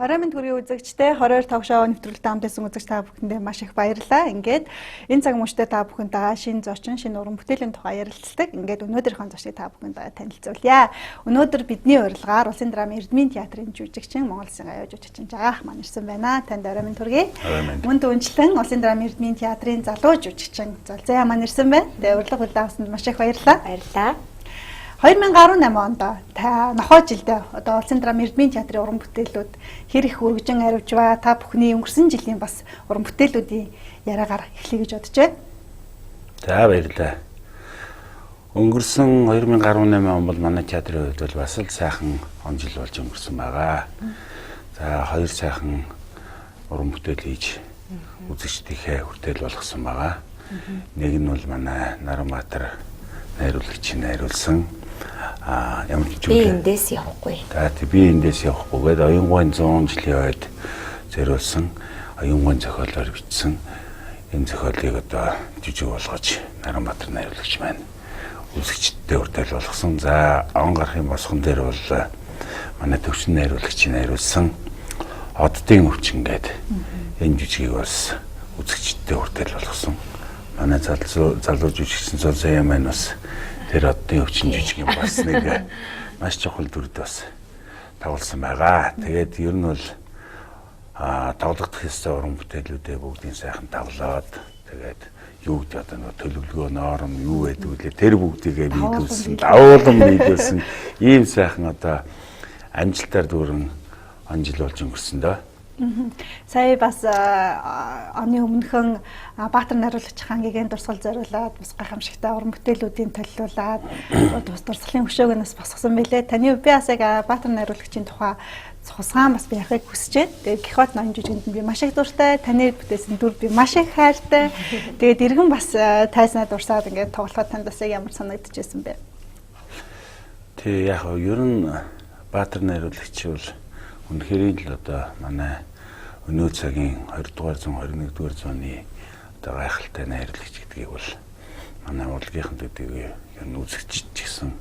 Орой минь төргийн үзэгчтэй 22 ток шоу нэвтрүүлэгт хамтдсан үзэгч та бүхэндээ маш их баярлалаа. Ингээд энэ цаг мөчтөө та бүхэнтэйгээ шинэ зочин, шинэ уран бүтээлийн тухай ярилцдаг. Ингээд өнөөдрийнхөө зочныг та бүхэндээ танилцуулъя. Өнөөдөр бидний урилгаар Улсын драмын Эрдмийн театрын жүжигчин, Монгол Улсын аяа жүжигчин Жагаах маань ирсэн байна. Танд орой минь төргий. Мөн дүүнчлэн Улсын драмын Эрдмийн театрын залуу жүжигчин Золзая маань ирсэн байна. Тэгээ урилга хүлээвсэнд маш их баярлалаа. Баярлалаа. 2018 онд та нохой жилдээ одоо Улсын драмын Эрдмийн театрын уран бүтээлүүд хэр их өргөжин аривж ба та бүхний өнгөрсөн жилийн бас уран бүтээлүүдийн яриагаар эхлэе гэж бодож байна. За баярлалаа. Өнгөрсөн 2018 он бол манай театрын хувьд бол бас л сайхан он жил болж өнгөрсөн байгаа. За хоёр сайхан уран бүтээл хийж үзэгчдийнхээ хүртэл болгосон байгаа. Нэг нь бол манай Наранбаатар найруулагчийн найруулсан ямар ч би эндээс явахгүй. За би эндээс явахгүйгээд оюунгойн 100 жилийн ойд зориулсан оюунгойн зохиолоор бичсэн энэ зохиолыг одоо жижиг болгож Наранбаатар найруулагч маань үзэгчдтэй хүртэл болгосон. За он гарахын босгон дээр бол манай төвчин найруулагчийн найруулсан Оддын өвчин гээд энэ жижигийг бас үзэгчдтэй хүртэл болгосон. Манай залуу жүжигчин Золзая маань бас тэр Оддын өвчин жижиг юм бас нэг маш чухал дүрд бас тоглосон байгаа. Тэгээд ер нь бол тоглогдох ёстой уран бүтээлүүдээ бүгдийг сайхан тоглоод тэгээд юу гэдэг одоо нэг төлөвлөгөө норм юу байдаг вэ? Тэр бүгдийгээ биелүүлсэн, давуулан биелүүлсэн ийм сайхан одоо амжилтаар дүүрэн он жил болж өнгөрсөн дөө. Сая бас оны өмнөхөн Баатар найруулагч хангийн дурсгал зориулаад бас гайхамшигтай уран бүтээлүүдийн төлөвлүүлээд бас дурсгалын хөшөөг нас босгосон байлээ. Таны би бас яг Баатар найруулагчийн тухай цусгаан бас би ярихыг хүсэж байна. Тэгээд Гихот ноён жүжигэнд би маш их дуртай, таны бүтээсэн дүр би маш их хайртай. Тэгээд иргэн бас тайснаа дурсаад ингээд тоглоход танд бас ямар санагдчихсэн бэ? Тэг яг ер нь Баатар найруулагч бол үнэхээр л одоо манай өнөө цагийн 20 дугаар зуун 21 дугаар зууны одоо гайхалтай найруулагч гэдгийг бол манай урлагийнхан гэдгийг ер нь үзэгч гэсэн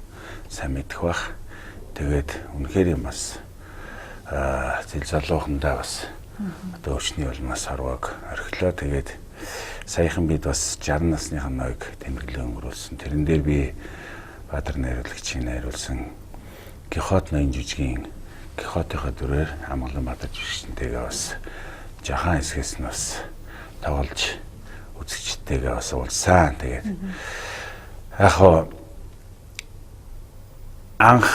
сайн мэдэх бах. Тэгээд үнэхээр бас зэл залуухандаа бас одоо өчний улмаас харваг орхилоо. Тэгээд саяхан бид бас 60 насныхан ноёг тэмдэглээ өнгөрүүлсэн. Тэрэн дээр би Баатар найруулагчийн найруулсан Гихот ноён жүжигийн Гихотынхаа дүрээр Амгалан Баатар жүжигчнтэйгээ бас жахан хэсгээс нь бас тоглож үзэгчтэйгээ бас уулзсан. Тэгээд яг анх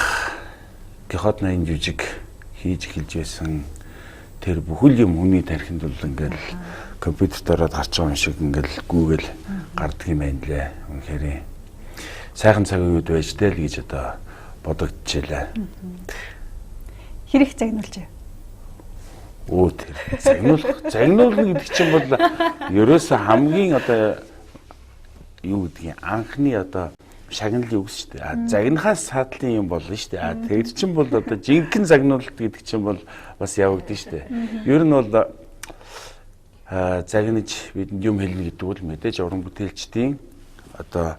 Гихот ноён жүжиг хийж эхэлж байсан тэр бүхэл юм хүний тархинд бол ингээл компьютерт ороод гарч байгаа юм шиг ингээл Google гардаг юм байна лээ. Үнэхээр сайхан цагийн үед байж тэл гэж одоо бодогдчихлаа. Хэрэг загнуулж байна. Оо тэр загнуулна гэдэг чинь бол ерөөсөө хамгийн одоо юу гэдгийг анхны одоо шагналын үгс шүү дээ. Загнахаас саадлын юм болно шүү дээ. Тэр чинь бол одоо жинхэнэ загнуулалт гэдэг чинь бол бас явагдана шүү дээ. Ер нь бол загнаж бидэнд юм хэлнэ гэдэг бол мэдээж уран бүтээлчдийн одоо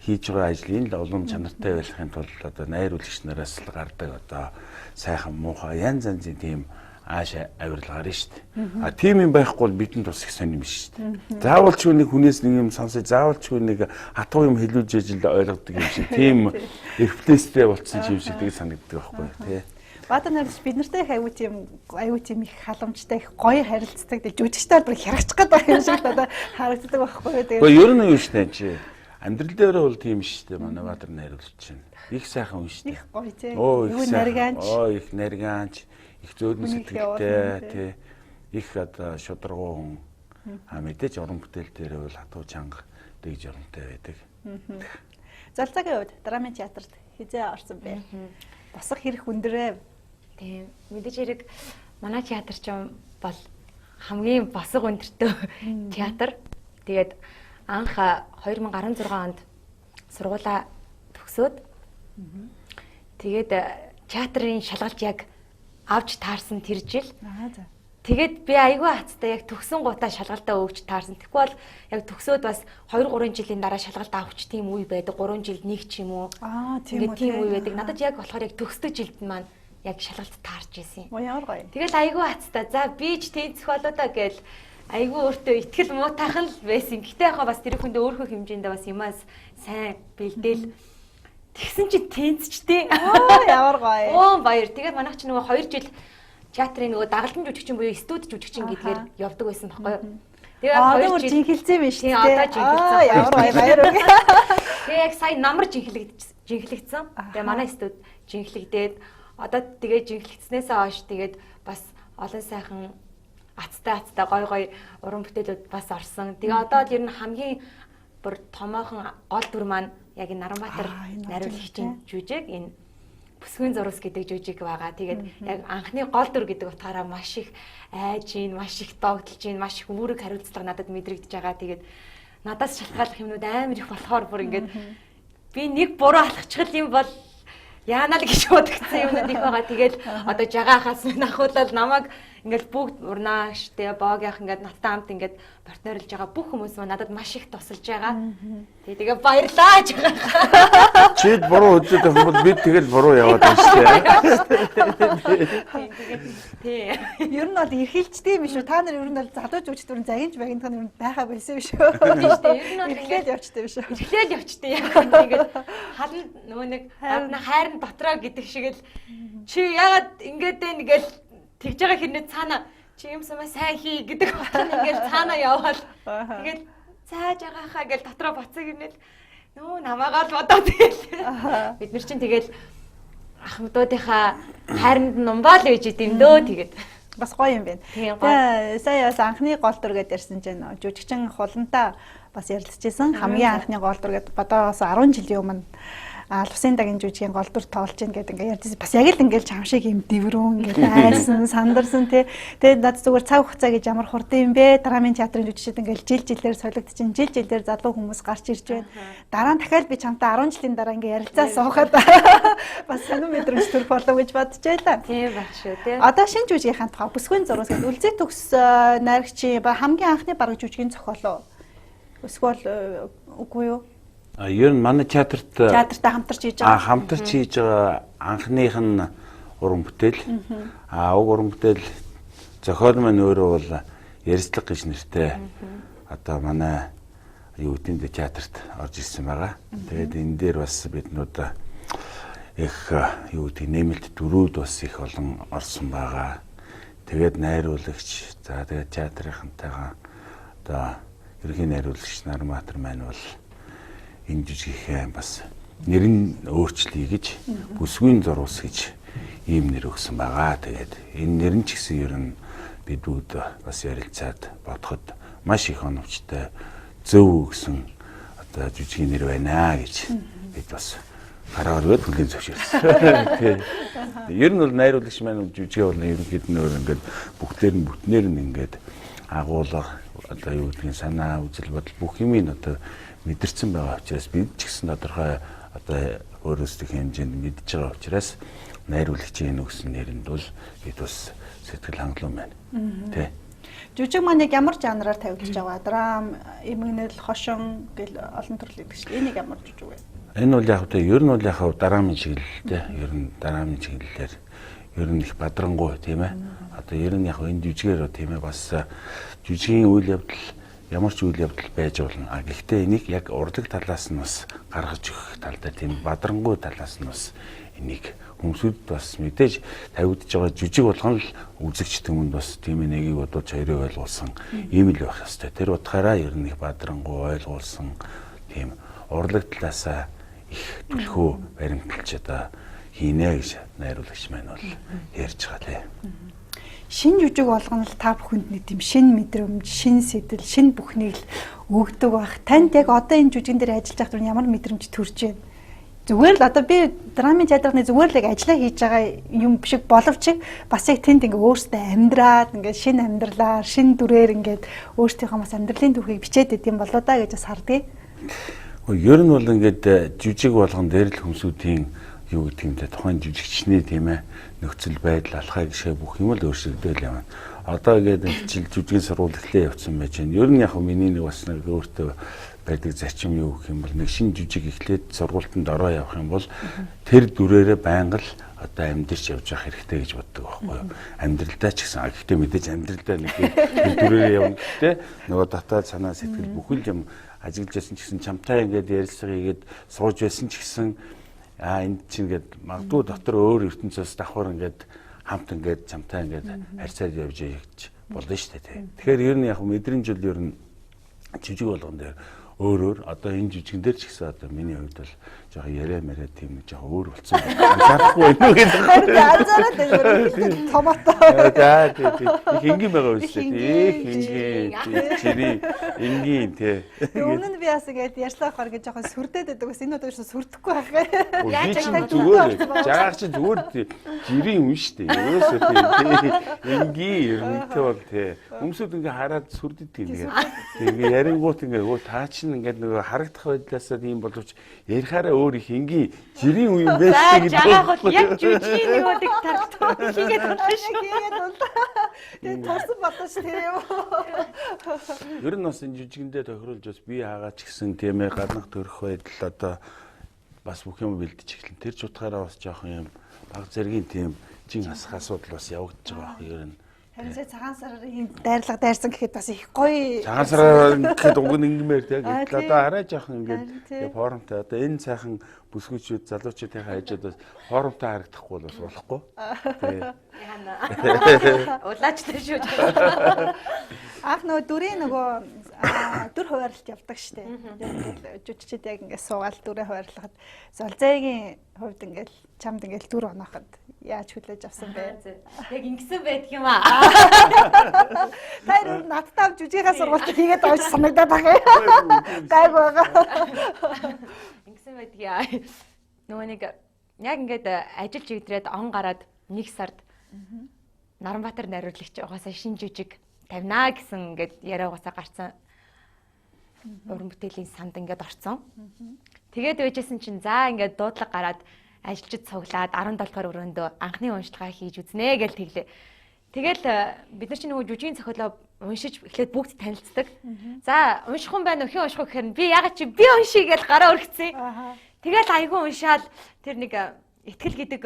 хийж байгаа ажлын л улам чанартай байхын тулд одоо найруулагч нараас л гардаг одоо сайхан муухай янз янзын тийм ааш авирал гарна шүү дээ. Тийм юм байхгүй бол бидэнд бас их сонирм шүү дээ. Заавал ч нэг хүнээс нэг юм сонсож, заавал ч нэг хатуу юм хэлүүлж ижил ойлгодог юм шиг тийм рефлекстэй болцсон юм шиг тийг санагддаг байхгүй тий. Баатар найруулагч бид нартай аюу тийм их халамжтай их гоё харилцдаг. Жүжигчтэй бол хяргачих гэдэг юм шиг одоо харагддаг байхгүй тий. Гэхдээ ер нь юу шүү дээ чи. Амьдрал дээр бол тийм шүү дээ манай Баатар найруулагч чинь. Их сайхан хүн шүү дээ. Их гоё тий. Их нариганч. Их нариганч. Их зөөлөн сэтгэлтэй тий. Их одоо шударгуу хүн. Мэдээж уран бүтээл дээр бол хатуу чанга дэгж оронтой байдаг. Золзагийн хувьд драмын театрт хизээ орсон бэ? Босох хэрэг хүндрээ. Тийм. Мэдээж хэрэг манай театр ч бол хамгийн босох өндөртэй театр. Тэгээд анх 2016 онд сургуулаа төгсөөд тэгээд театрын шалгалт яг авч таарсан тэр жил. Тэгээд би айгүй хацтай яг төгсөн гутаа шалгалтаа өгч таарсан. Тэгэхгүй бол яг төгсөөд бас 2-3 жилийн дараа шалгалт авах тийм үе байдаг. 3 жилд нэг ч юм уу. Тийм үе байдаг. Надад яг болохоор яг төгсдөг жилд маань яг шалгалт таарч ирсэн. Ямар гоё. Тэгэл айгүй хацтай. За би ч тэнцэх болоо та гэл айгүй өөртөө итгэл муутайхан л байсан. Гэтэ яхаа бас тэр хүндээ өөрийнхөө хэмжээндээ бас юмас сайн бэлдээл тэгсэн чи тэнцчтэй. Ямар гоё. Оо баяр. Тэгээд манайх ч нөгөө 2 жил театрын нөгөө дагалдан жүжигчин буюу студи жүжигчин гэдгээр явдаг байсан байхгүй юу? Тэгээд 2 жил жинхэлцсэн юм шүү дээ. Одоо жинхэлцсэн. Ямар гоё баяр үг. Тэгээд яг сая намар жинхлэгдсэн. Тэгээд манай студи жинхлэгдээд одоо тэгээд жинхлэгдснээсээ хойш тэгээд бас олон сайхан аттай гой уран бүтээлүүд бас орсон. Тэгээ одоо л ер нь хамгийн бүр томоохон гол дүр маань яг энэ Наранбаатар найруулагчийн жүжиг энэ Бүсгүйн зурус гэдэг жүжиг байгаа. Тэгээд яг анхны гол дүр гэдэг утгаараа маш их айж ийн, маш их догдолж ийн, маш их үүрэг хариуцлага надад мэдрэгдэж байгаа. Тэгээд надаас шалтгааллах юмнууд амар их болохоор бүр ингээд би нэг буруу алхачихл юм бол яана л гэж бодогдсон юмнууд их байгаа. Тэгээд одоо жагаахаас ахуулаад намайг ингээд бүгд урнааш тэгээ боогийнх ингээд надтай хамт ингээд партнерлж байгаа бүх хүмүүс маань надад маш их тусалж байгаа. Тэгээ баярлаа гэж байгаа. Чи буруу үзээд байгаа бол бид тэгэл буруу яваад байна шүү дээ. Ер нь бол эрхэлжтэй юм шүү. Та нар ер нь бол залуу жүжигч дүрэн загинж байгийнх нь ер нь байха байсан юм шүү. Тийм шүү дээ. Ер нь бол эрхлээд явчтай юм шүү. Эрхлээд явчтай яг тэгээд халан нөгөө нэг хайрн дотроо гэдэг шиг л чи яагаад ингээд байна гэл тэгж байгаа хэрнээ цаана чи юм сумаа сайн хий гэдэг батхан ингээд цаана яваал. Тэгээд цааж байгаахаа гэж дотроо боцоо гинэл нөө намаагаа л бодоод тэгэл. Бид нар чинь тэгэл ахмадуудынхаа хайранд нумбаал үйж идэм дөө тэгээд бас гоё юм байна. Тэгээ сая бас анхны гол дүр гэдээ ярьсан чинь жүжигчин хулантаа бас ярилцчихсан. Хамгийн анхны гол дүр гэдэг бодоос 10 жилийн өмнө Алвсын дагийн жүжигийн гол дүр тоолж ийн гэдэг ингээ ярьдсан. Бас яг л ингээл чамшиг юм дэврүүн ингээ айсан, сандарсан тий. Тэгээд над зүгээр цаг хугацаа гэж ямар хурдан юм бэ? Драмын театрын жүжигчид ингээл жилээр солигдчихин, жилээр залуу хүмүүс гарч ирж байна. Дараа нь дахиад би чамтай 10 жилийн дараа ингээ ярилцаа суухад бас сонир мэдрэмж төрөх болов гэж бодож байлаа. Тийм байх шүү тий. Одоо шинэ жүжигийнхаа тухай Бүсгүйн зургаас гэдэг үлзий төгс найрагчийн хамгийн анхны бараг жүжигийн зохиолоо. Эсвэл үгүй юу? Ер нь манай театртай хамтарч хийж байгаа. Хамтарч хийж байгаа анхных нь уран бүтээл. Уг уран бүтээл зохиол маань өөрөө бол Ярьцлага гэж нэртэй. Одоо манай юу гэдэг театрт орж ирсэн байгаа. Тэгээд энэ дээр бас биднүүд их юу гэдэг нэмэлт дөрүүд бас их олон орсон байгаа. Тэгээд найруулагч за тэгээд театрынхантайгаа одоо ерөнхий найруулагч Наранбаатар маань бол энэ жүжигийнхээ бас нэр нь өөрчлөе гэж Бүсгүйн зурус гэж ийм нэр өгсөн байгаа. Тэгээд энэ нэр нь ч гэсэн ер нь бидүүд бас ярилцаад бодоход маш их оновчтой зөв өгсөн одоо жүжигийн нэр байна гэж бид бас гараар өгөөд хүлээн зөвшөөрсөн. Ер нь бол найруулагч маань жүжигээ бол ерөнхийд нь ингээд бүтнээр нь ингээд агуулга одоо юу гэдгийг санаа үзэл бодол бүх юмыг одоо мэдэрсэн байгаа учраас бид ч гэсэн тодорхой одоо өөрөөсөө хэмжээнд мэдж байгаа учраас найруулагчийн өгсөн нэрэнд бол бид бас сэтгэл хангалуун байна. Тэ. Жүжиг маань ямар жанраар тавигдж байгаа? Драм, эмгэнэл, хошин гэл олон төрлийн биш. Энийг ямар жүжиг вэ? Энэ бол яг тэ ер нь бол яг драмын чиглэлтэй. Ер нь драмын чиглэлээр ер нь их бадрангуй тийм ээ. Одоо ер нь яг энэ жүжигээр тийм ээ бас жүжигийн үйл явдал ямар ч үйл явдал байж болно. Гэхдээ энийг яг урлаг талаас нь бас гаргаж өгөх талдаа тийм бадрангуй талаас нь бас энийг хүмүүсд бас мэдээж тавигдж байгаа жүжиг болгон л үзэгчд хүмүүнд бас тийм нэгийг бодож хоёрыг ойлгуулсан ийм л байх ёстой. Тэр утгаараа ер нь их бадрангуй ойлгуулсан тийм урлаг талаасаа их төлхөө баримталж одоо хийнэ гэж найруулагч маань бол ярьж байгаа тийм. Шинэ жүжиг болгоно л та бүхэнд нэг тийм шинэ мэдрэмж, шинэ сэтэл, шинэ бүхнийг л өгдөг байх. Танд яг одоо энэ жүжигэн дээр ажиллаж байхад ямар мэдрэмж төрж байна? Зүгээр л одоо би драмын театрын зүгээр л яг ажиллаа хийж байгаа юм шиг боловч бас яг тэнд ингээ өөртөө амьдраад ингээ шинэ амьдралаар, шинэ дүрээр ингээд өөртөөхөө бас амьдралын түүхийг бичээд идэм болоо да гэж бас хардгийг. Ер нь бол ингээд жүжиг болгон дээр л хүмүүсийн юу гэдэг юм те тухайн жүжигчний тийм ээ нөхцөл байдал алхаа гişэ бүх юм л өөрчлөгдөөл явна. Одоо ингээд жил жүжигэн сургууль эхлээ явцсан байж байна. Ер нь яг миний нэг бас нэг өөртөө байдаг зарчим юу гэх юм бол нэг шинэ жүжиг эхлээд сургуультанд ороо явах юм бол тэр дүрээрээ байнга л одоо амьдрч явж явах хэрэгтэй гэж боддог байхгүй юу. Амьдралдаа ч гэсэн гэхдээ мэдээж амьдралдаа нэг тэр дүрээрээ явна гэхдээ нөгөө дотоод санаа сэтгэл бүхэл юм ажиглаж байсан ч гэсэн чамтай ингээд ярилцлага хийгээд сууж байсан ч гэсэн энд чинь ингээд магадгүй дотор өөр ертөнцөөс давхар ингээд хамт ингээд чамтай ингээд харьцаад явж яагч болно шүү дээ. Тэгэхээр ер нь яг мэдрэмжил ер нь жижиг болгон дээр өөр одоо энэ жижигэн дээр ч гэсэн одоо миний хувьд бол жоохон яриа тийм нэг жоохон өөр болсон. Анзаарахгүй байна уу гэдэг. Анзаараад байна. Томато. За тийм. Их энгийн байгаа үстэй. Энгийн. Чири энгийн тий. Өмнө нь би бас ингээд ярьслаа ахаар гэж жоохон сүрдээд байдаг бас энэ удаа сүрдэхгүй байх. Яаж ч зүгээр. Жаагач чи зүгээр жирийн үн штэ. Ерөөсөө тий. Энгийн ерөнхийдөө бол тий. Хүмүүсүүд ингээ хараад сүрдэдэг юм. Тэгээ ярингуут ингээ өө таа чинь ингээд нөгөө харагдах байдлаасаа ийм боловч ярихаараа өөр их энгийн жирийн үе юм байсан гэдэг. Жаагаах бол яг жүжигний нэг удаа тархтаа хийгээд байна шүү. Тэгээ тарсан бодож тийм. Ер нь бас энэ жижигэндээ тохируулж бас би хаагаад ч гэсэн тийм ээ гаднах төрөх байдал одоо бас бүх юм бэлдэж эхэлнэ. Тэр ч утгаараа бас жоохон юм баг зэргийн тийм жин хасах асуудал бас явагдаж байгаа байх ер нь. Харин цагаан сарын дайрлага дайрсан гэхэд бас их гоё. Цагаан сарын гэхэд уг нь ингэмээр тийм. Одоо арай жоохон ингээд форумтай одоо энэ сайхан бүсгүүчүүд залуучуудын хажууд бас форумтай харагдахгүй бол бас болохгүй. Улаачтай шүү. Анх нөгөө дүрийн дүр хуваарлалт явдаг штэ. Жүжигчид яг ингээд суугаад дүрээ хуваарлахад Золзайгийн хувьд ингээд чамд ингээд дүр онооход яаж хүлээж авсан бэ? Яг ингэсэн байдаг юм аа. Тэр надтай жүжигийнхаа сургуульд хийгээд авч санагдаад байгаа юм. Гайг байгаа. Ингэсэн байдаг яа. Нөгөө нэг яг ингээд ажил чигдрээд он гараад 1 сард Наранбаатар найруулагч угаасаа шинэ жүжиг тавина гэсэн ингээд яриа угаасаа гарцсан. Уран бүтээлийн санд ингээд орцсон. Тэгээд байжсэн чинь за ингээд дуудлага гараад ажилчид цуглаад 17 дугаар өрөөндөө анхны уншилгаа хийж үзнэ гэж тэглээ. Тэгэл бид нар чинь нөгөө жүжигийн зохиолоо уншиж эхлээд бүгд танилцдаг. За унших юм байна уу? Хэн унших вэ гэхээр би ягаад чи би уншия гэж гараа өргөцсөн. Тэгэл айгүй уншаал тэр нэг итгэл гэдэг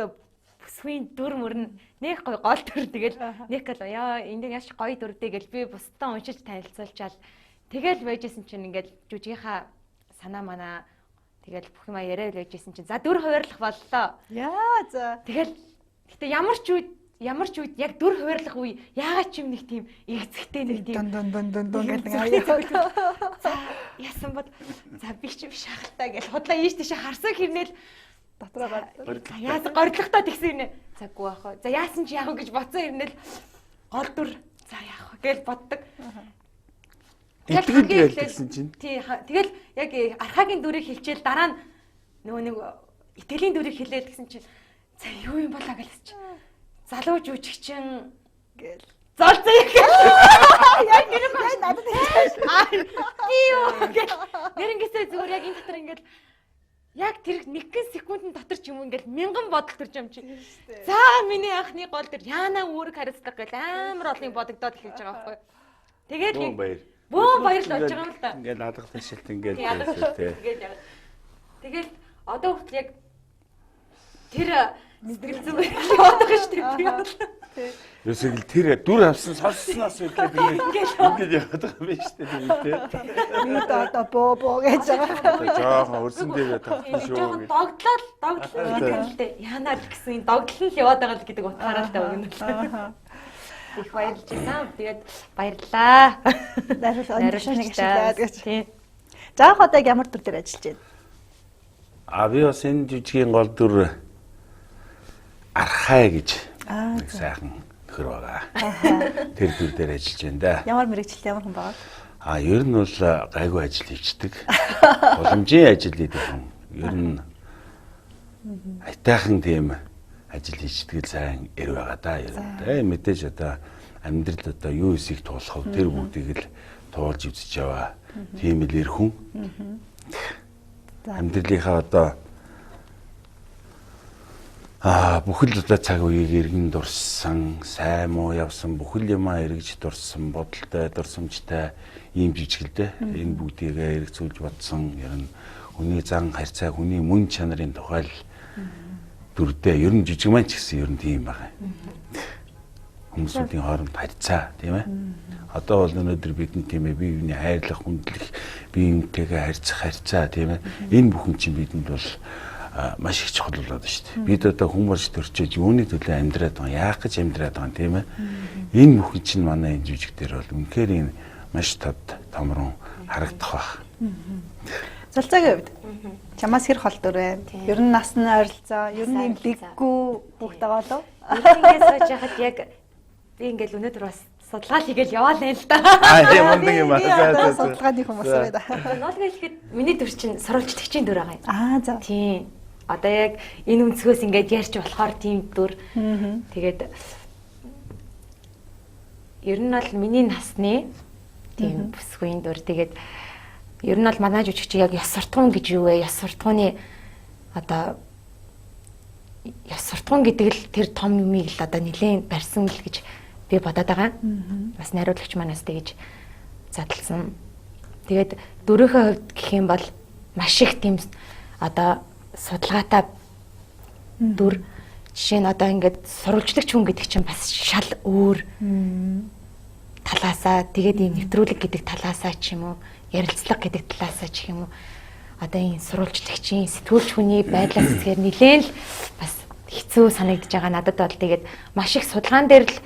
бүсгийн дүр мөрн нэг гой гол дүр тэгэл нэг л яа энэ яаш гоё дүрдээ гэл би бусдаа уншиж танилцуулчаал. Тэгэл байжсэн чинь ингээд жүжигийнхаа санаа манаа тэгэл бүх юм яриа байжсэн чинь за дүр хуваарлах боллоо. Яа за. Тэгэл гэтээ ямар ч үед яг дүр хуваарлах үе яагаад ч юм нэг тийм игцэгтэй нэг тийм дун гэдэг аяа. Яасан бод за би ч биш хахалтай гэж худлаа ийш тийш харсан хэрнээл дотроо яасан горилготой тэгсэн юм нэ. За гүү ах. За яасан ч яах вэ гэж бодсон хэрнээл гол дүр за яах вэ гэж боддог. Итгэл байлгсан чинь. Тий. Тэгэл яг архагийн дүрийг хэлчихэл дараа нь нөгөө нэг итгэлийн дүрийг хэлээд гэсэн чинь за юу юм болоо гэлсэн чинь залуу жүжигчин гэл золзоо яг нэр надад юу гэл нэрнгээсээ зүгээр яг энэ дотор ингээд яг тэр 1 секундын дотор ч юм уу ингээд 1000 бодол төрж юм чи. За миний анхны гол дээр яана үүрэг хариуцлага гэл амар олон бодогдоод эхэлж байгаа байхгүй. Тэгээд бөө баярлж болж байгаа юм л да. Ингээд наадах ташилт ингээд тэгэл одоо хүртэл яг тэр сэтгэл зүгээр бодох шүү дээ. Ерөөсөө тэр дүр авсан сонсноос үлдээд ингээд яваад байгаа юм шүү дээ. Би одоо боо гэж байгаа. Жаахан өрсөн дээр тавтсан шүү. Догдлол танилтай. Яанаар гэсэн догдлол нь яваад байгаа л гэдэг утгаараа л өгнө. Их баярлж байна. Тэгээд баярлаа. Найруулагч ажиллаад гэж. Заах одоо ямар төр дээр ажиллаж байна? Би бас энэ жүжигийн гол дүр Архай гэж нэг сайхан нөхөр байгаа. Тэр дүр дээр ажиллаж байна да. Ямар мэрэгчлээ ямар хүн байгаа? Ер нь бол гайгүй ажил хийдэг. Боломжийн ажил хийдэг хүн. Ер нь айтайхан тийм ажил хийдэг л сайн эр байгаа да. Ер нь мэдээж одоо амьдрал одоо юу эсийг туулах вэ? Тэр бүгдийг л туулж үзэж яваа. Тийм л эр хүн. Амьдралынхаа одоо Бүхэл удаа цаг үеийг иргэн дурсан, сайн муу явсан бүхэл юмаа эргэж дурсан, бодолтой, дурсамжтай ийм жижигэлдээ энэ бүгдийг эргэцүүлж бодсон. Ер нь хүний зан харьцаа, хүний мөн чанарын тухай л дүрдээ ер нь жижиг маань ч гэсэн ер нь тийм байна. Хүмүүсийн хооронд харьцаа тийм ээ. Одоо бол өнөөдөр бидэнд тийм ээ бие биений хайрлах, хүндлэх, бие биентэйгээ харьцах харьцаа тийм ээ. Энэ бүхэн чинь бидэнд бол маш их чухал болоод байна шүү дээ. Бид одоо хүмүүс төрчөөж юуны төлөө амьдраад байгаа, яах гэж амьдраад байгаа тийм ээ. Энэ бүхэн чинь манай энэ жижиг дээр бол үнэхээр энэ маш тод томрон харагдах байх. Зулцаагийн хувьд чамаас хэр хол дүр вэ? Ер нь насны ойролцоо, ер нь юм лиггүй хүүхд байгаа болов? Ингээд сууж яхад яг би ингээд өнөөдөр бас судалгаа хийгээл яваалаа л да. Тийм мундаг юм аа. Судалгааны хүмүүс байна. Ноолга хэлэхэд миний төр чинь сурвалжлагчийн дүр байгаа юм. За. Тийм. Одоо яг энэ өнцгөөс ингээд ярьж болохоор тийм дүр. Тэгээд ер нь бол миний насны тийм бүсгүйн дүр. Тэгээд ер нь бол манай жүжигч яг ёс суртахуун гэж юу вэ? Ёс суртахууны одоо ёс суртахуун гэдэг л тэр том юмыг л одоо нэлээд барьсан л гэж би бодоод байгаа. Бас найруулагч манаас тэгэж задлсан. Тэгээд дөрөвхөө хувьд гэх юм бол маш их тийм одоо судалгаатай дүр. Жишээ нь одоо ингээд сурвалжлагч хүн гэдэг чинь бас шал өөр талаасаа тэгээд ийм нэвтрүүлэг гэдэг талаасаа ч юм уу, ярилцлага гэдэг талаасаа ч юм уу одоо энэ сурвалжлагчийн сэтгүүлч хүний байдлаас үзэхээр нэлээд л бас хэцүү санагдаж байгаа надад бол тэгээд маш их судалгаан дээр л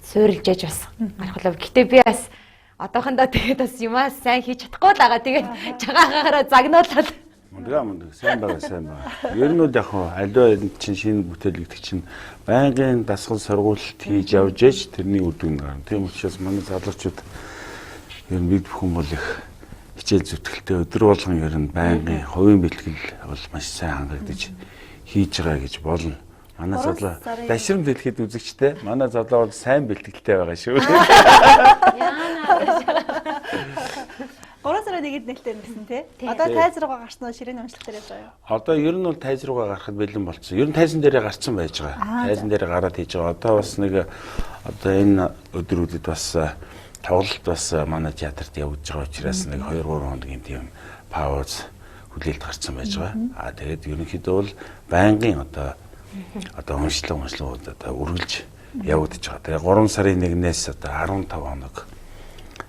суурилж яж бас гарахлаа. Гэтэ би бас одоохондоо тэгээд бас юмаа сайн хийж чадахгүй л байгаа. Тэгээд жагаагаараа загнуулаад Мундаг сайн байгаа. Ер нь яг аливаа чинь шинэ бүтээл гэдэг чинь байнгын дасгал сургуульд хийж явж ээж тэрний үр дүн гарна. Тийм учраас манай залуучууд ер нь бид бүхэн бол их хичээл зүтгэлтэй өдөр болгон ер нь байнгын хувийн бэлтгэл бол маш сайн хангагдаж хийж байгаа гэж болно. Манай залуу дашрам дэлгэхэд үзэгчтэй. Манай залуу бол сайн бэлтгэлтэй байгаа шүү. Яана. 3 сарын 1-нд нээлттэй ирсэн тий. Одоо тайз руугаа гарсан уу? Ширээний онцлог дээр явж байгаа юу? Одоо ер нь бол тайз руугаа гарахад бэлэн болцсон. Ер нь тайзан дээрээ гарцсан байж байгаа. Тайзан дээрээ гараад хийж байгаа. Одоо бас нэг одоо энэ өдрүүдэд бас тоглолт бас манай театрт явж байгаа учраас нэг 2-3 хоногийн тийм пауз хүлээлт гарцсан байж байгаа. Тэгээд ерөнхийдөө бол байнгын одоо уншлаг одоо үргэлж явагдаж байгаа. Тэгээ 3 сарын 1-ээс одоо 15 хоног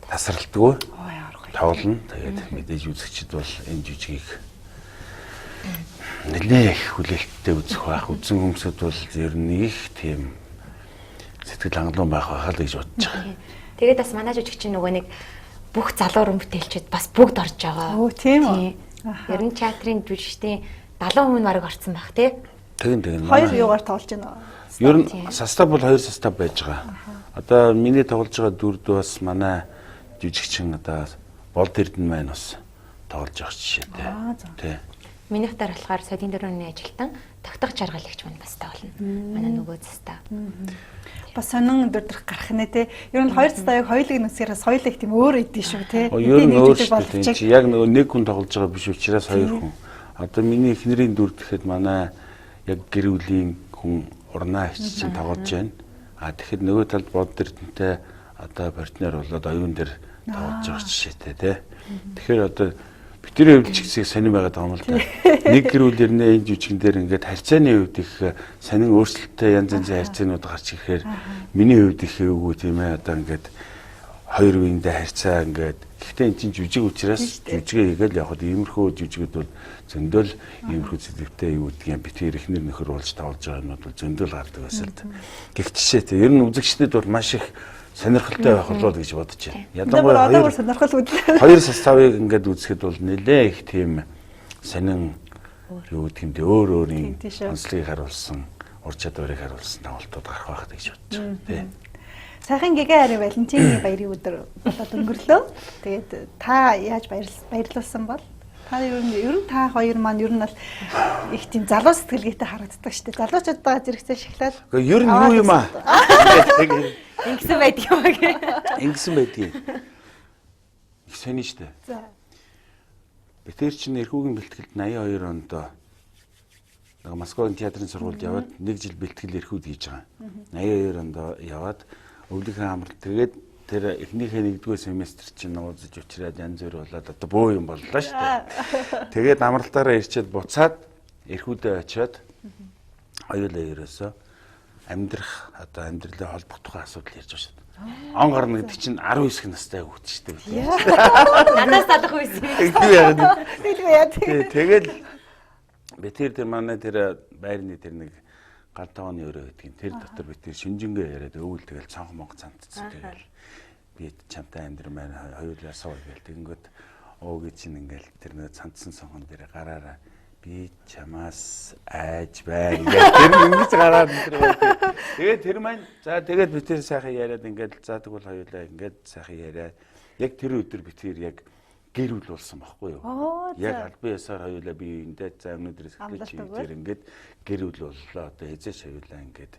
тасралтгүй тоглоно. Тэгээд мэдээж үзэгчд бол энэ жижигийг нэлээд их хүлээлттэй үзэх байх. Үзэн хүмүүсд бол ер нь их тийм сэтгэл хангалуун байх байхаа л гэж бодож байгаа. Тэгээд бас манай жижигчийн нөгөө нэг бүх залуу уран бүтээлчид бас бүгд орж байгаа. Өө тийм үү. Ер нь театрын жүжигчдийн 70% бараг орсон баг тий. Тэгин. Хоёр юугаар тоглож байна. Ер нь состав бол 2 состав байж байгаа. Одоо миний тоглож байгаа дүрд бас манай жижигчин одоо Болд Эрдэнэ маань бас тоглож байгаа жишээтэй. Тий. Миний хатар болохоор содын дөрөвний ажилтан тогтох жаргалагч маань бас тоглоно. Манай нөгөө застав. Бас сонин өдрөх гарах нэ те. Ер нь хоёр цастаа яг хоёулыг нүсгээрээ соёл их тийм өөр идэв шүү те. Ер нь өөр шүү дээ. Яг нөгөө нэг хүн тоглож байгаа биш учраас хоёр хүн. Одоо миний эхнэрийн дүр гэхэд манай яг гэр бүлийн хүн урнаа их чинь тоглож байна. Тэгэхэд нөгөө талд Болд Эрдэнэтэй одоо партнер болоод оюун дээр тоглож байгаа жишээтэй тий. Тэгэхээр одоо бидний хувьд ч гэсэн сонирн байгаад байгаа юм л да. Нэг гэр бүлэрнээ энэ жүжигэн дээр ингээд харьцааны хувьд их сонин өөрчлөлттэй янз янзын харьцаанууд гарч ирэхээр миний хувьд их эвгүй тийм ээ. Одоо ингээд хоёр үеиндээ харьцаа ингээд гэхдээ эн чинь жүжиг учраас жүжигээ хийгээл явхад иймэрхүү жүжигүүд бол зөндөл иймэрхүү зэвтэй юу гэдэг юм битээр ихнэр нөхөр болж тоглож байгаа юмуд бол зөндөл гардаг байсан л да. Гэх жишээтэй ер нь үзэгчдэд бол маш их сонирхолтой байх болоо гэж бодож байна. Ядангуяа сонирхол үдлээ. Хоёр составыг ингээд үзэхэд бол нэлээ их тийм сонин юу гэдэг юм дээ өөр онцлогийг харуулсан, ур чадварыг харуулсан тоглолтууд гарах байх гэж бодож байна. Тий. Сайхан гэгээ харин Валентины баярын өдөр болоод өнгөрлөө. Тэгээд та яаж баярлуулсан бол? Та ер нь та хоёр маань ер нь бол их тийм залуу сэтгэлгээтэй харагддаг шүү дээ. Залуучуудаа зэрэгцээ шахлаад. Гэхдээ ер нь юу юм аа? Ингэсэн байдаг юм аа гэ. Ингэсэн байдгийг. Их сони штэ. За. Битэр чинь эрхүүгийн бэлтгэлд 82 онд Москвагийн театрын сургуульд яваад 1 жил бэлтгэл эрхүүд хийж байгаа. 82 онд яваад өвлөгийн амралт тэгээд тэр эхнийхээ 1-р семестр чинь уулзаж учраад янз бүр болоод одоо бөө юм боллоо шүү дээ. Тэгээд амралтаараа ирчээд буцаад эрхүүдээ очиод хоёулаа ерөөсөө амьдрах одоо амьдралаа холбох тухай асуудал ярьж байгаа шүү дээ. Он гарна гэдэг чинь 19 настай хүүхэд шүү дээ. Надаас талах байсан. Тэгэл би тэр манай тэр байрны тэр нэг гал тооны өрөө гэдгийг тэр дотор би тэр шинжингээ яриад өвөл тэгэл цонх монх цантцсан тэгэл би чамтай амьдрал маань хоёулаа сууя гэл тэгэнгүүт өөг чинь ингээл тэр нэг цантсан сонхон дээр гараараа би чамаас айж байна гэх тэр ингэж гараад тэр тэгээд тэр маань за тэгээд би тэр сайхан яриад ингээд за тэгвэл хоёулаа ингээд сайхан яриад яг тэр өдөр би тэр яг гэр бүл болсон байхгүй юу? Яг албан ёсоор хоёулаа би эндээ за өнөөдрөөс эхлэж тэр ингээд гэр бүл боллоо. Одоо эзэж хоёулаа ингээд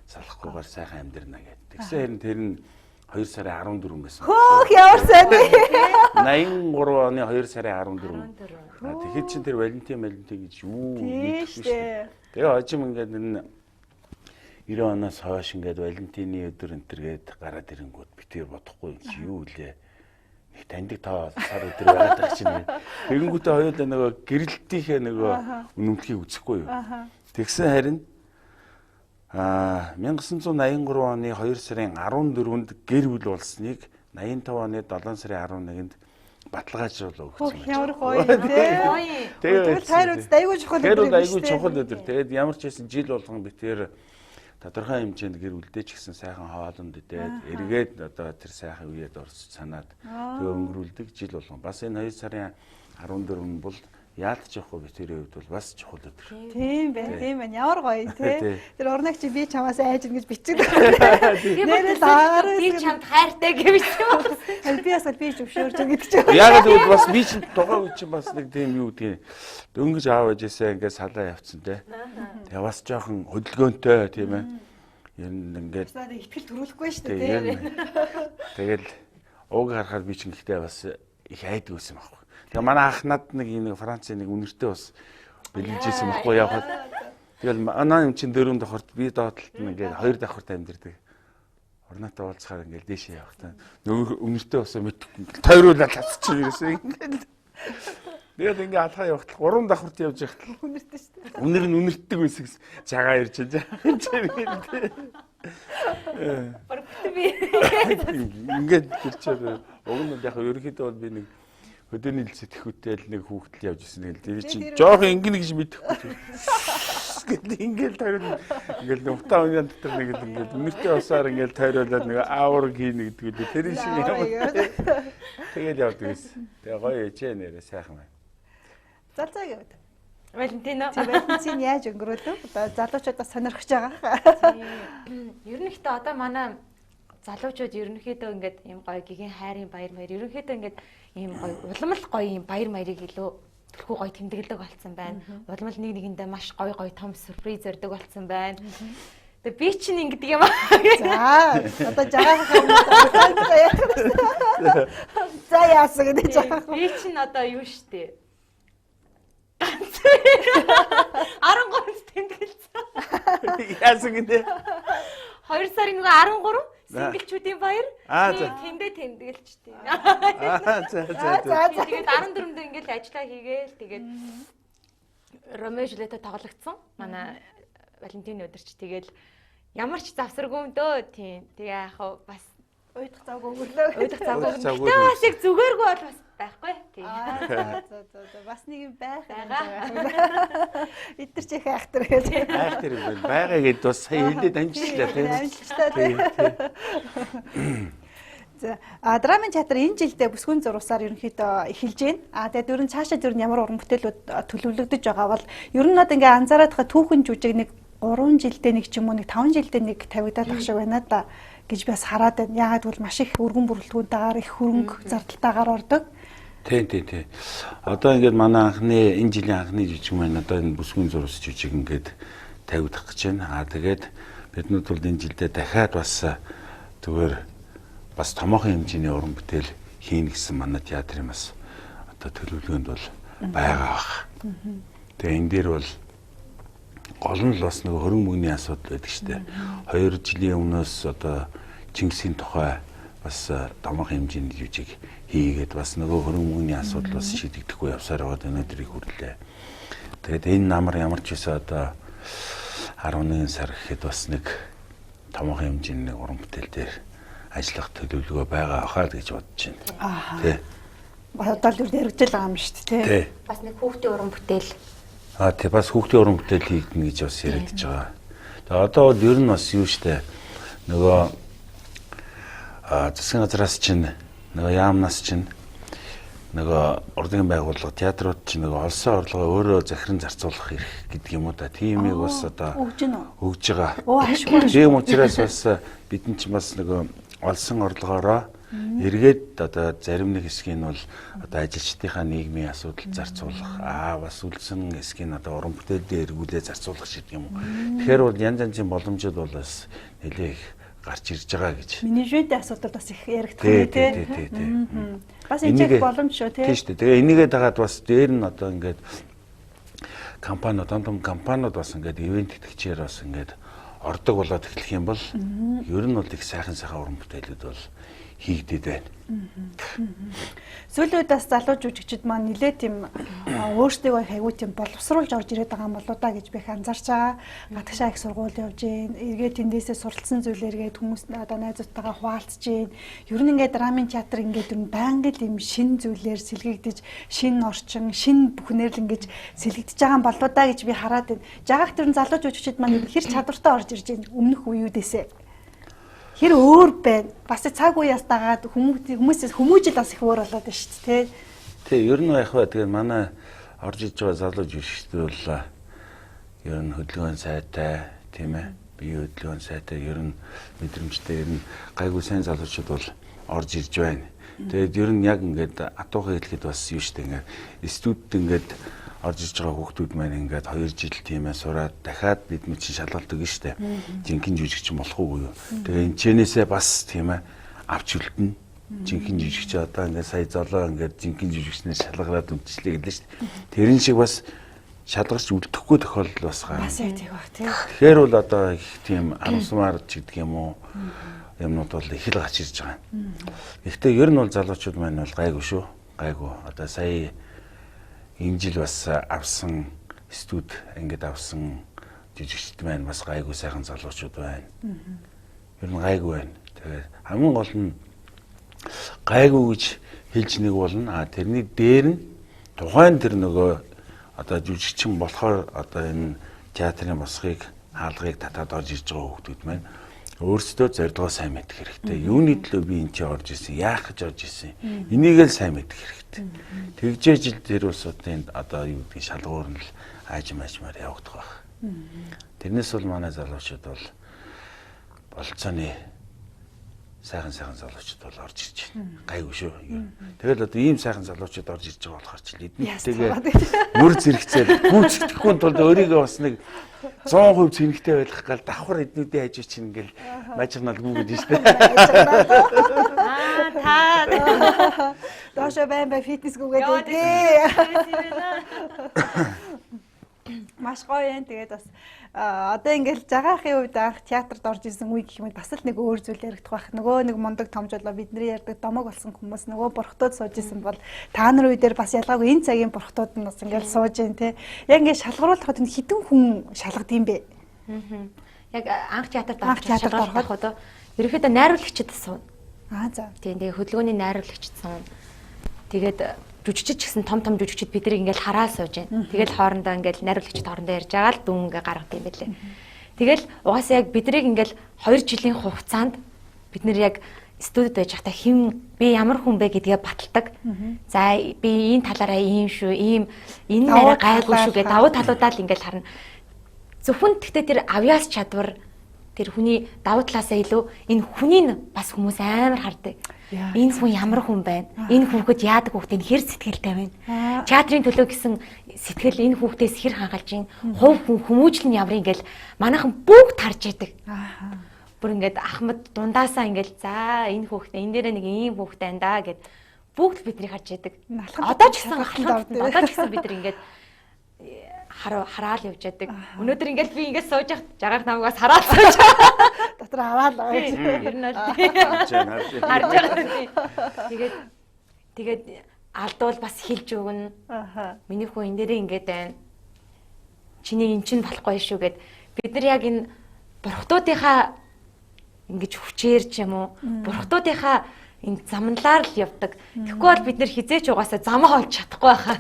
салахгүйгээр сайхан амьдрна гэдэг. Тэгсэн тэр нь 2 сарын 14 байсан. Хөөх ямар сайн бэ? 83 оны 2 сарын 14. Тэгэхэд чинь тэр Валентин гэж юу мэдчихсэн шүү дээ. Тэгээ хожим ингээд энэ 90 оноос хойш ингээд Валентины өдөр энтергээд гараад ирэнгүүт би тэр бодохгүй юу лээ. Их таньдаг таа сар өдөр байгаад байгаа чинь. Тэгэнгүүтээ хоёулаа нөгөө гэрэлтийнхээ нөгөө үнэмлэхийг үзэхгүй юу. Тэгсэн харин 1983 оны 2 сарын 14-нд гэр бүл болсныг 85 оны 7 сарын 11-нд баталгаажуулаа өгсөн байна. Ямар гоё тий. Тэгвэл тайр үст айгүй чухал өдөр юм шүү дээ. Айгүй чухал өдөр. Тэгээд ямар ч байсан жил болгон би тэр тодорхой хэмжээнд гэр бүлдээ ч гэсэн сайхан хоолнд идээд эргээд одоо тэр сайхан үеэд орж санаад тэгээ өнгөрүүлдэг жил болгон. Бас энэ 2 сарын 14 нь бол яалтч явахгүй би тэрийн үед бол бас чухал өдөр. Тийм байна. Ямар гоё тий. Тэр урнаг чи би чамаас айж ингэж бичдэг. Нэрээ таараа би чамд хайртай гэвчихсэн. Би бас би зөвшөөрч гэдэг чинь. Яг л бас би чинь тухайн үед чинь бас нэг тийм юу гэдгийг дөнгөж аав ээжээсээ ингээд салаа явцсан те. Тэгээ бас жоохон хөдөлгөөнтэй тийм ээ. Ер нь ингээд ихтгэл төрүүлэхгүй шүү дээ. Тэгэл ууг харахаар би чинь гэхдээ бас их айдаг байсан байхгүй. Тэгээ манай ах над нэг Францын нэг үнэртэй бас бэлэнжсэн байхгүй яваад. Тэгэл манай юм чинь дөрөв давхарт би доотлолт нь ингээд 2 давхарт амьдэрдэг. Орнотоо уулзахаар ингээд дээшээ явах та. Нөгөө үнэртэй бас мэдхгүй тойруулаад татчих ерөөсөө ингээд. Тэгээд ингээд алхаа явахтал 3 давхарт явж явахтал Үнэртэй шүү дээ. үнэр нь үнэртдэг байсан гэсэн. Жагаа ирж байгаа. Ингээд гэрчээр уг нь яг ерөнхийдөө бол би нэг хөдөөний хэлцэт ихэвтэй нэг хүүхдэл явж ирсэн гэл тэр чинь жоохон ингэнэ гэж мэдэхгүй. Гэтэл ингээл тойрол ингээл утаа өнөө дотор нэг ингээл үнэртэй усаар ингээл тойруулаад нэг аавар хийнэ гэдэг үү тэр шиг юм. Тэгээд явдаг байсан. Тэгээ гоё ээжээ нэрээ сайхан байна. Залзаа гэвд. Валентино. Валентин яаж өнгөрүүлв? Одоо залуучуудаас сонирхож байгаа. Ерөнхийдөө одоо манай залуучууд ерөнхийдөө ингээд юм гоё гигийн хайрын баяр маяр ерөнхийдөө ингээд ийм гоё уламл гоё ийм баяр маярыг илүү тэрхүү гоё тэмдэглэдэг болсон байна. Уламл нэг нэгэндээ маш гоё гоё том сюрприз өрдөг болсон байна. Тэгээ би чинь ингэдэг юм аа. За одоо жагаахаа за яасан гэдэг жагаах. Би чинь одоо юу штэ. 13-нд тэмдэглэсэн. Яасан гэдэг. 2 сарын 13 сингэлчүүдийн баяр тэндээ тэмдэглэжтэй. Тэгээд 14-нд ингээд ажиллаа хийгээл тэгээд Ромео Жулиета тоглогдсон. Манай Валентины өдөрч тэгээд ямар ч завсаргүй дөө тийм. Тэгээ яах вэ бас уйдах завгүй өглөө. Уйдах завгүй. Тэгээ бас яг зүгээргүй бол бас байхгүй. Тийм. За бас нэг юм байх. Бид нар ч их айхтар гэж. Айхтар юм байгаа гэдээ бас сая хэлээд амжилтлаа тийм. За драмын театр энэ жилдээ бүсгүйн зурвасаар ерөнхийдөө эхэлж байна. Тэгээд ер нь цаашаа ер нь ямар уран бүтээлүүд төлөвлөгдөж байгаа бол ер нь одоо ингээ анзаараад байгаа түүхэн жүжиг нэг 3 жилдээ нэг ч юм уу нэг 5 жилдээ нэг тавигдаад ах шиг байна да гэж би бас хараад байна. Яагаад гэвэл маш их өргөн бүрэлдэхүүнтэйгээр их хөрөнгө зардалтайгаар ордог. Тийм. Одоо ингээд манай анхны энэ жилийн анхны жижиг маань одоо энэ бүсгүйн зурвас жижиг ингээд тавигдах гэж байна. Тэгээд биднүүд бол энэ жилдээ дахиад бас зүгээр бас томоохон хэмжээний уран бүтээл хийнэ гэсэн манай театрын бас одоо төлөвлөгөөнд бол байгаа баг. Тэгээ энэ дээр бол гол нь л бас нэг хөрөнгө мөнгөний асуудал байдаг шүү дээ. 2 жилийн өмнөөс одоо Чингисийн тухай бас томоохон хэмжээний жүжиг хийгээд бас нөгөө хөрөнгө мөнгөний асуудал бас шийдэгдэхгүй явсаар байгаа өнөөдрийг хүрлээ. Тэгээд энэ намар ямар ч байсан одоо 11 сар гэхэд бас нэг томоохон хэмжээний уран бүтээл дээр ажиллах төлөвлөгөө байгаа хаа гэж бодож байна. Тий. Одоо л яригдж байгаа юм шүү дээ, тий. Бас нэг хүүхдийн уран бүтээл. Тий, бас хүүхдийн уран бүтээл хийгдэнэ гэж бас яригдж байгаа. Тэгээд одоо бол ер нь бас юу штэ нөгөө засгийн газраас чинь нөгөө яамнаас чинь нөгөө урлагийн байгууллага театрууд чинь нөгөө олсон орлогоо өөрөө захиран зарцуулах эрх гэдэг юм уу да. Тиймийг бас одоо өгж байгаа. Тийм учраас бас бидний чинь бас нөгөө олсон орлогоороо эргээд одоо зарим нэг хэсгийг нь бол одоо ажилчдынхаа нийгмийн асуудал зарцуулах бас үлдсэн хэсгийг нь одоо уран бүтээл дээр эргүүлээ зарцуулах шиг юм уу. Тэгэхээр бол янз янзын боломжууд бол бас нэлээх гарч ирж байгаа гэж. Менежментийн асуудал бас их яригдах юм тий. Бас энэ боломж шүү тий. Тийм шүү дээ. Тэгээ энийгээ дагаад бас дээр нь одоо ингээд компаниуд, том компаниуд бас ингээд ивент итгэгчээр бас ингээд ордог болоод эхлэх юм бол ер нь бол их сайхан уран бүтээлүүд бол хийгдээд байна. Сүүлийн үед бас залуу жүжигчид маань нэлээд тийм өөрсдөө хайгуу тийм боловсруулж орж ирээд байгаа юм болоо да гэж би их анзаарч байгаа. Гадагшаа их сургууль явж гин, эргээд тэндээсээ суралцсан зүйлээргээд хүмүүс одоо найзуудтайгаа хуваалцж гин. Ер нь ингээд драмын театр ингээд байнгын юм шин зүйлээр сэлгэгдэж, шин орчин, шин бүхнээр л ингээд сэлгэгдэж байгаа юм болоо да гэж би хараад байна. Жагаах тэр залуу жүжигчид маань хэр чадвартай орж ирж гин өмнөх үеүүдээсээ. Хэр өөр байна. Бас цаг үеэс дагаад хүмүүсээс хүмүүжил бас их өөр болоод байна шүү дээ. Тий, ер нь байх бай. Тэгээ манай орж иж байгаа залуу жүжигчдэр бол ер нь хөдөлгөөн сайтай, тийм ээ. Бие хөдөлгөөн сайтай, ер нь мэдрэмжтэй, ер нь гайгүй сайн залуучууд бол орж ирж байна. Тэгээд ер нь яг ингээд атуухан хэлэхэд бас юу шүү дээ. Ингээд студид ингээд орж иж байгаа хүүхдүүд маань ингээд 2 жил тиймээ сураад дахиад бид чинь шалгалт өгнө штэ. Жинхэнэ жүжигч болох уу юу? Тэгээ энэ чэнээсээ бас тийм ээ авч үлдэнэ. Жинхэнэ жүжигч одоо ингээд сая золоо ингээд жинхэнэ жүжигчнэр шалгараад үдчихлээ гэлээ штэ. Тэрэн шиг бас шалгарч үлдэхгүй тохиолдол бас байгаа. Бас яг тийм баг тийм. Тэгэхээр бол одоо их тийм арамсмаар ч гэдэг юм уу юмнууд бол их л гарч ирж байгаа. Гэхдээ ер нь бол залуучууд маань бол гайгүй шүү. Гайгүй. Одоо сая энэ жил бас авсан студ ингээд авсан жүжигчд маань бас гайгүй сайхан залуучууд байна. Ер нь гайгүй байна. Тэгээд хамгийн гол нь гайгүй гэж хэлж нэг болно. Тэрний дээр нь тухайн тэр нөгөө одоо жүжигчин болохоор одоо энэ театрын босхийг хаалгыг татаад орж ирж байгаа хүмүүс маань өөрсдөө зорилгоо сайн мэдэх хэрэгтэй. Юуны төлөө би энэ ч орж исэн, яах гэж орж исэн. Энийг л сайн мэдэх хэрэгтэй. Тэгжээж л тэр улсуудын одоо юу гэдгийг шалгуур нь л аажмаар явагдах байх. Тэрнээс бол манай залуучууд бол болцооны сайхан залуучууд бол орж ирж байна. Гайгүй шүү. Тэгэл одоо ийм сайхан залуучууд орж ирж байгаа болохоор ч эднийтэйгээ мөр зэрэгцээл гүйцэтгэхгүй тулд өөрийгөө бас нэг 100% цэнэгтэй байх гал давхар эднүүдийн хажуу чинь ингээл мажигнал гүгэж штэ. Та Доошо бай фитнес гүгээд маш гоё юм. Тэгээд бас одоо ингээл жагаахын үед анх театрт орж исэн үе гэх юм бас л нэг өөр зүйл яригдах байх. Нөгөө нэг мундаг томжолоо бидний ярьдаг домог болсон хүмүүс нөгөө бурхтууд сууж исэн бол та нар үе дээр бас ялгаагүй энэ цагийн бурхтууд нь бас ингээл сууж ийн те. Яг ингээд шалгаруулахад хідэн хүн шалгад юм бэ. Яг анх театрт ороход одоо ерөөхдөө найруулагчид суuna. За. Тийм тэгээ хөдөлгөөний найруулагчид суuna. Тэгээд жүжигчид ч гэсэн том жүжигчид биднийг ингээл хараа сууж байна. Тэгэл хоорондоо ингээл найруулагчид хоорондоо ярьж байгаа л дүн ингээ гаргад юм байлээ. Тэгэл угаасаа яг биднийг ингээл 2 жилийн хугацаанд бид нэр яг студид байж байхдаа хэн би ямар хүн бэ гэдгээ баталдаг. За би энэ талаараа ийм шүү, ийм энэ нэрээ гайгүй шүү гэдэг давуу талуудаа л ингээл харна. Зөвхөн тэгтээ тэр авьяас чадвар тэр хүний давуу талаасаа илүү энэ хүний бас хүмүүс амар хардаг. Энэ хүн ямар хүн байна? Энэ хүүхэд яадаг хүүхэд хэр сэтгэлтэй байна? Театрын төлөө гэсэн сэтгэл энэ хүүхдээс хэр хангалж ийн? Хувь хүн хүмүүжил нь ямар ингээл манайхан бүгд харж яадаг. Бүр ингээд Ахмад дундаасаа ингээл за энэ хүүхдээ энэ дээр нэг ийм хүүхдээ байна да гэд бүгд бидний харж яадаг. Одоо ч гэсэн бид нар ингээд хараал явж яадаг. Өнөөдөр ингээл би ингээд сууж явах жагаах намайг бас хараад сууж. Дотор аваад л Ер нь бол харж байгаа. Тэгээд алдвал бас хэлж өгнө. Миний хүн энэ дээрээ ингээд байна. Чиний эн чинь болохгүй шүү гэд бид нар яг энэ бурхтуудынхаа ингэж хүчээр ч юм уу бурхтуудынхаа энэ замналаар л явдаг. Тэгэхгүй бол бид нэр хизээч угаасаа замаа олж чадахгүй байхаа.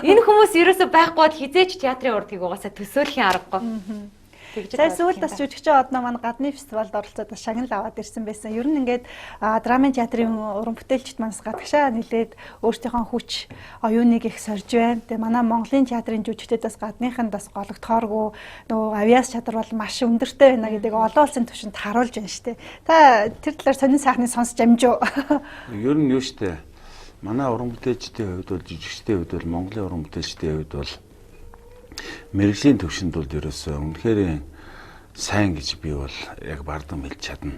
Энэ хүмүүс ерөөсөй байхгүй бол хизээч театрын урдгийг угаасаа төсөөлхийн аргагүй. За сүүлд бас жүжигчээ одноо манай гадны фестивалд оролцоод бас шагнал аваад ирсэн байсан. Ер нь ингээд драмын театрын уран бүтээлчд манаас гадагшаа нэлээд өөрсдийнхөө хүч оюуныг их сорж байна. Тэгээ манай Монголын театрын жүжигчдээс бас гадныханд бас гологдохооргүй нөгөө авиас чадвар бол маш өндөртэй байна гэдэг олон улсын түвшинд харуулж байна шүү дээ. Та тэр талаар сонин сайхны сонсч амжив. Ер нь юу шүү дээ. Манай уран бүтээлчдийн хувьд бол жүжигчдийн хувьд бол Монголын уран бүтээлчдийн хувьд бол мэргэжлийн төвшөнд бол ерөөсөө үнэхээр сайн гэж би бол яг бардам хэлж чадна.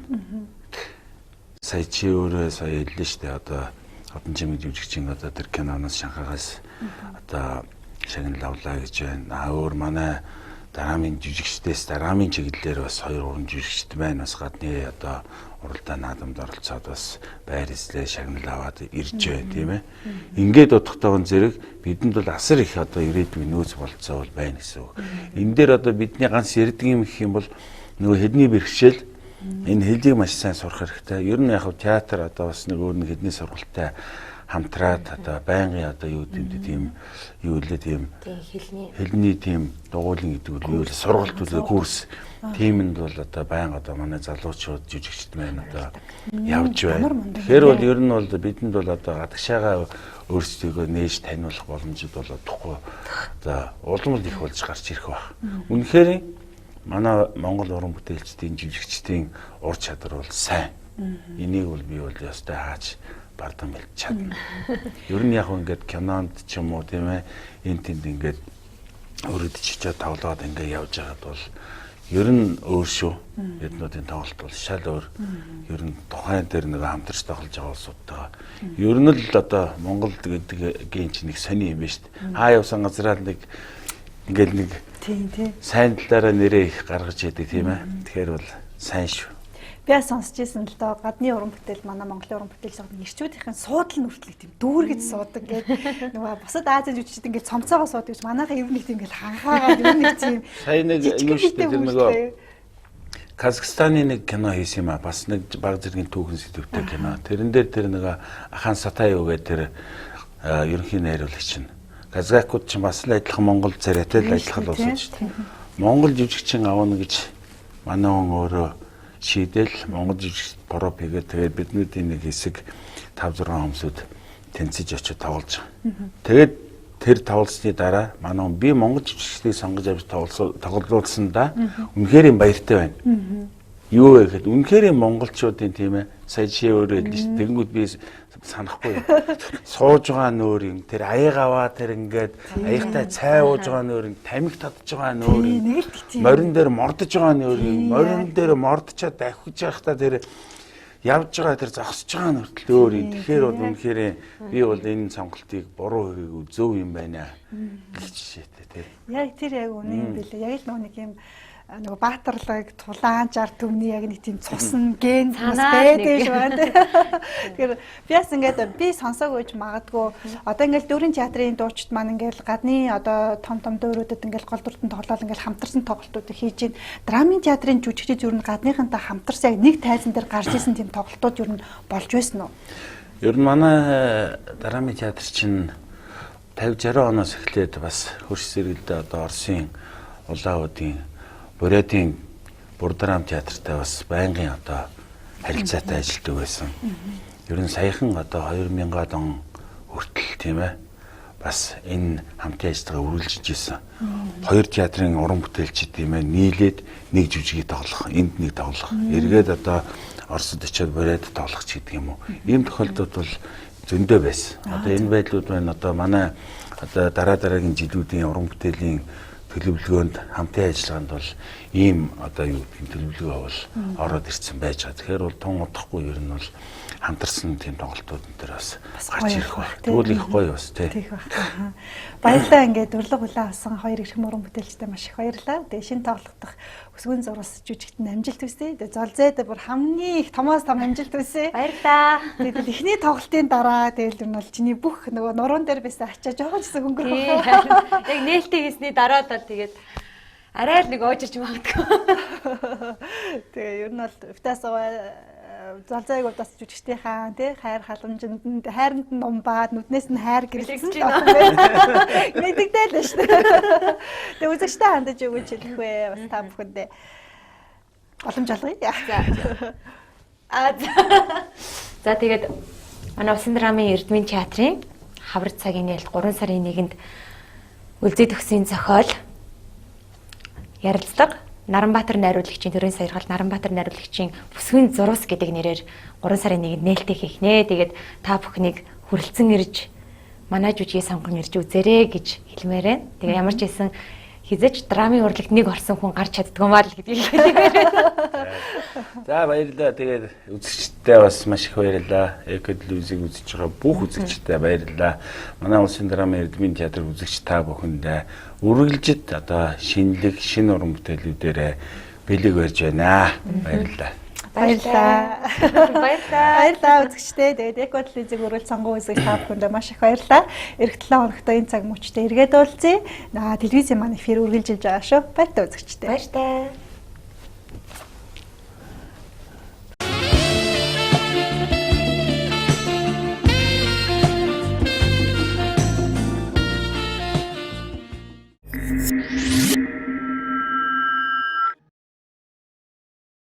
Сая чи өөрөө сая хэллээ шүү дээ. Одоо Хотон чимэг жүжигчин одоо тэр киноноос Шанхагаас одоо шагнал авлаа гэж байна. Өөр манай драмын жүжигчдээс драмын чиглэлээр бас 2-3 жүжигчд байна. Бас гадны одоо уралдаан наадамд оролцоод бас байр эслээ шагнал аваад ирж байна тийм ээ. Ингээд утгатайгон зэрэг бидэнд бол асар их одоо ирээдүйн нөөц болцоо бол байна гэсэн үг. Энэ дээр одоо бидний ганц ярддаг юм гэх юм бол нөгөө хэдний бэрхшээл энэ хэлийг маш сайн сурах хэрэгтэй. Ер нь яг театр одоо бас нэг өөр нэг хэдний сургалттай хамтраад одоо байнгын одоо юу гэдэг тийм юу лээ тийм хэлний тийм дугуулын гэдэг үл юу л сургалт үлээ курс тиймэнд бол одоо байнга одоо манай залуучууд жүжигчд маань одоо явж байна. Тэгэхээр бол ер нь бол бидэнд бол одоо гадагшаага өөрсдийгөө нээж таниулах боломжууд бол одохгүй одоо улам их болж гарч ирэх баг. Үнэхээр манай Монгол уран бүтээлчдийн жүжигчдийн ур чадвар бол сайн. Энийг бол би бол ястай хааж бардам хэлж чадна. Ер нь яг ингээд кинонд ч юм уу тийм ээ энэ тэнд ингээд өрөдчиж тавлаад ингээд явж байгаад бол ер нь өөр шүү. Эднүүдийн тоглолт бол шал өөр. Ер нь тухайн дээр нэг хамтарч тоглож байгаа улсуудтайгаа. Ер нь л одоо Монгол гэдэг генч нэг сони юм байна шүү дээ. Хаа явсан газраа нэг ингээд нэг тийм сайн талаараа нэрээ их гаргаж яадаг тийм ээ. Тэгэхээр бол сайн шүү. Би сонсч ирсэн л доо гадны уран бүтээл манай Монголын уран бүтээл зогны ирчүүдийн суудлын хүртэл тийм дүүргэж суудаг гэдэг нөгөө бусад Азийн жүжигчид ингээд цомцоогоо суудаг гэж манайхаа ер нь тийм ингээд ханхаагаад ер нь тийм сайн нэг юу шүү дээ тэр нөгөө Казахстаны нэг кино хийсэн юм а бас нэг баг зэргийн түүхэн сэдвтэй кино. Тэрэн дээр тэр нөгөө Ахан Сатаю гэдэг тэр ерөнхий найруулагч нь казакууд ч бас л адилхан Монгол царайтай л адилхан улсууд шүү дээ. Монгол жүжигчин авна гэж манай хүн өөрөө шийдэл Монгол жүжигчд бороо хийгээд тэгээд биднүүдийн нэг хэсэг 5-6 хүмүүсүүд тэнцэж очиж тоглож байгаа. Тэгээд тэр тоглолцны дараа манай би Монгол жүжигчдийг сонгож авч тоглуулсандаа үнэхээр баяртай байна. Юу вэ гэхэд үнэхээр монголчуудын тийм ээ сая чи өөрөө хэлсэн шүү дээ. Тэгэнгүүт би санахгүй. Сууж байгаа нөөр юм. Тэр аяг аваа тэр ингээд аягтай цай ууж байгаа нөөр юм. Тамхи татж байгаа нөөр юм. Морин дээр мордож байгаа нөөр юм. Морин дээр мордчаад давхиж байхдаа тэр явж байгаа тэр зогсож байгаа нөртөл өөр юм. Тэгэхээр бол үнэхээр би бол энэ сонголтыг буруу хийгээгүй зөв юм байна гэж жишээтэй тийм. Яг тэр яг үнэ юм билээ. Яг л нэг юм нөгөө баатарлаг тулаанчаар төмний яг нэг тийм цусна ген бас байдаг шүү байна. Тэгэхээр би бас ингээд би сонсоогүйж магадгүй одоо ингээд дөрвөн театрын дуучид маань ингээд гадны одоо том дууруудад ингээд гол дүртэн тоглоал ингээд хамтарсан тоглолтуудыг хийж гин. Драмын театрын жүжигчид ер нь гадныхантай хамтарсан яг нэг тайзан дээр гарч исэн тийм тоглолтууд ер нь болж байсан уу? Ер нь манай драмын театр чинь 50-60 оноос эхлээд бас хөрш сэргэлдээ одоо Оросын улаануудын Бурятын Бурдрам театртай бас байнгын одоо харилцаатай ажилладаг байсан. Ер нь саяхан одоо 2000-аад он хүртэл тийм ээ бас энэ хамтын ажиллагаа үргэлжлэж ирсэн. Хоёр театрын уран бүтээлчид тийм ээ нийлээд нэг жүжигийг тоглох, энд нэг тоглох. Эргээд одоо Оросд очиод Бурят тоглох ч гэдэг юм уу. Ийм тохиолдлууд бол зөндөө байсан. Одоо энэ байдлууд байна одоо манай одоо дараагийн жилүүдийн уран бүтээлийн төлөвлөгөөнд хамтын ажиллагаанд бол ийм одоо юу гэдэг төлөвлөгөө бол ороод ирсэн байж байгаа. Тэгэхээр бол тун удахгүй ер нь бол хамтарсан тийм тоглолтууд энэ төр бас гоё гарч ирэх байх байх. тий. Тэгвэл их гоё бас тий. Тийх байх. Баярлалаа ингээд урлаг хүлээн авсан хоёр их муран бүтээлчтэй маш их баярлалаа. Тэгээ шинэ тоглох дах өсвөн зурвас жүжигт нь амжилт хүсье. Тэгээ золзойд бүр хамгийн их томоос том амжилт хүсье. Баярлаа. Тэгэл эхний тоглолтын дараа тэгэл нь бол чиний бүх нөгөө нуруунд дээр байсан ачаа жоохон ч гэсэн хөнгөрөх. Яг нээлттэй хийсний дараа л тэгээд арай л нэг оожирч магадгүй. Тэгээ ер нь бол витасаа золзойг удаас жүжигчтэй хаан тий хайр халамжинд хайранд нь номбаад нүднээс нь хайр гэрэлсэн л байна. Мэдэгдэл л шүү дээ. Тэгээ үзэгчтэй хандаж өгөөч хэлэх вэ? Бас та бүхэндээ боломж олгоё. За тэгээд манай Усан драмын Эрдмийн театрын хавар цагийн нээлт 3 сарын 1-нд үлзий төгсгийн зохиол ярилцлага Наранбаатар найруулагчийн төрийн саяргал Наранбаатар найруулагчийн бүсгүйн зурвас гэдэг нэрээр 3 сарын 1-нд нээлттэй хийх нэ. Тэгээд та бүхнийг хүрэлцэн ирж манай жүжигийг сонгон ирж үзээрэй гэж хэлмээр байна. Тэгээ ямар ч хэлсэн хизэж драмын урлагт нэг орсон хүн гарч чаддгуумаа л гэдгийг хэлмээр. За баярлалаа. Тэгээд үзэгчдээ бас маш их баярлалаа. Экодлюзиг үзэж байгаа бүх үзэгчдээ баярлалаа. Манай улсын драмын Эрдмийн театр үзэгч та бүхэндээ үргэлжид одоо шинэлэг, шинэ уран бүтээлүүдээр бэлэг барьж байна. Баярлалаа. Баярлалаа. Баярлалаа. Баярлалаа үзэгчтэй. Тэгээд экодлизиг өрөөл сонгон үзэж та бүхэндээ маш их баярлалаа. Эх 7 хоногт энэ цаг мөчтэй эргээд уулзъя. Телевизийн маань эфир үргэлжилж байгаа шүү. Баярлалаа үзэгчтэй. Баярлалаа.